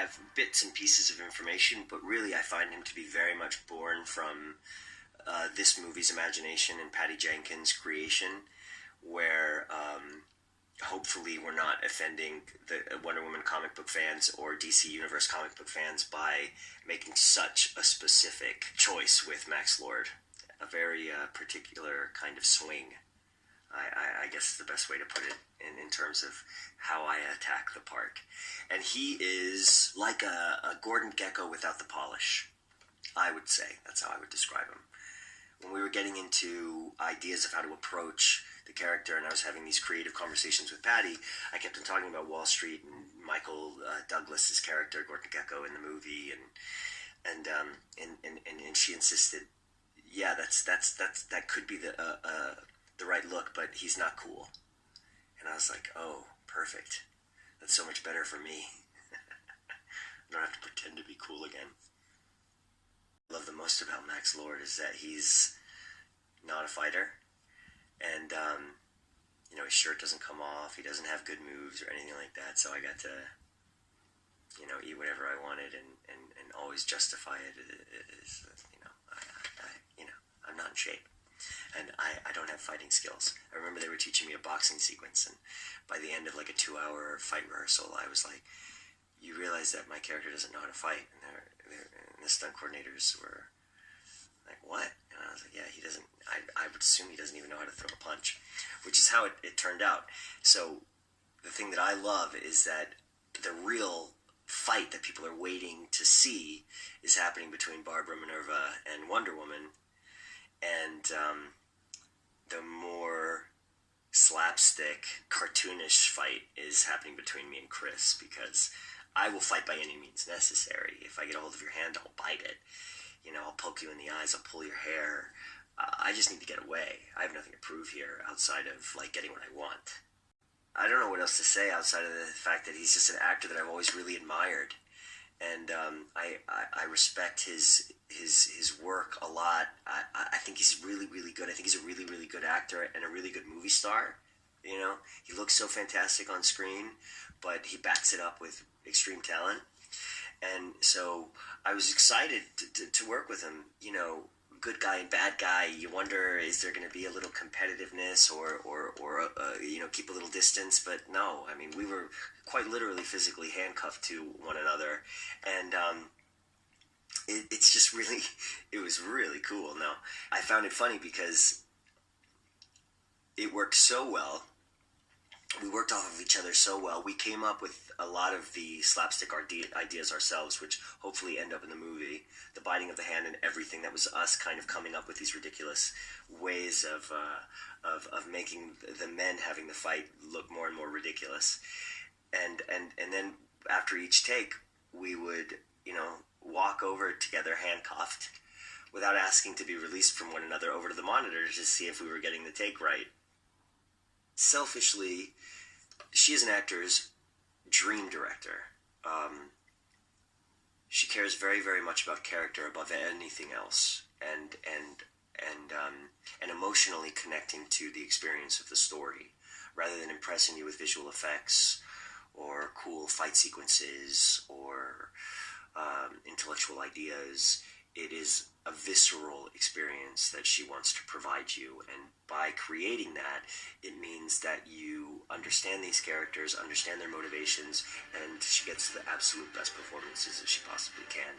have bits and pieces of information, but really I find him to be very much born from this movie's imagination and Patty Jenkins' creation, where hopefully we're not offending the Wonder Woman comic book fans or DC Universe comic book fans by making such a specific choice with Max Lord. A very particular kind of swing, I guess is the best way to put it in terms of how I attack the part. And he is like a Gordon Gekko without the polish, I would say. That's how I would describe him. When we were getting into ideas of how to approach the character, and I was having these creative conversations with Patty, I kept on talking about Wall Street and Michael Douglas's character, Gordon Gekko, in the movie, and she insisted, yeah, that could be the right look, but he's not cool. And I was like, oh, perfect. That's so much better for me. I don't have to pretend to be cool again. What I love the most about Max Lord is that he's not a fighter, and his shirt doesn't come off, he doesn't have good moves or anything like that, so I got to eat whatever I wanted and always justify it as, I'm not in shape, and I don't have fighting skills. I remember they were teaching me a boxing sequence, and by the end of like a 2-hour fight rehearsal, I was like, you realize that my character doesn't know how to fight, and the stunt coordinators were like, what? And I was like, yeah, he doesn't, I would assume he doesn't even know how to throw a punch, which is how it turned out. So the thing that I love is that the real fight that people are waiting to see is happening between Barbara Minerva and Wonder Woman, and the more slapstick, cartoonish fight is happening between me and Chris, because I will fight by any means necessary. If I get a hold of your hand, I'll bite it. I'll poke you in the eyes, I'll pull your hair. I just need to get away. I have nothing to prove here outside of, getting what I want. I don't know what else to say outside of the fact that he's just an actor that I've always really admired. And I respect his work a lot. I think he's really, really good. I think he's a really, really good actor and a really good movie star. He looks so fantastic on screen, but he backs it up with extreme talent. And so I was excited to work with him. Good guy and bad guy. You wonder, is there going to be a little competitiveness or keep a little distance? But no, I mean, we were quite literally physically handcuffed to one another, and it's just really, it was really cool. Now, I found it funny because it worked so well. We worked off of each other so well. We came up with a lot of the slapstick ideas ourselves, which hopefully end up in the movie. The biting of the hand and everything. That was us kind of coming up with these ridiculous ways of making the men having the fight look more and more ridiculous. And then after each take, we would, walk over together handcuffed without asking to be released from one another over to the monitor to see if we were getting the take right. Selfishly, she is an actor's dream director. She cares very, very much about character above anything else, and emotionally connecting to the experience of the story, rather than impressing you with visual effects or cool fight sequences or intellectual ideas. It is a visceral experience that she wants to provide you, and by creating that, it means that you understand these characters, understand their motivations, and she gets the absolute best performances that she possibly can.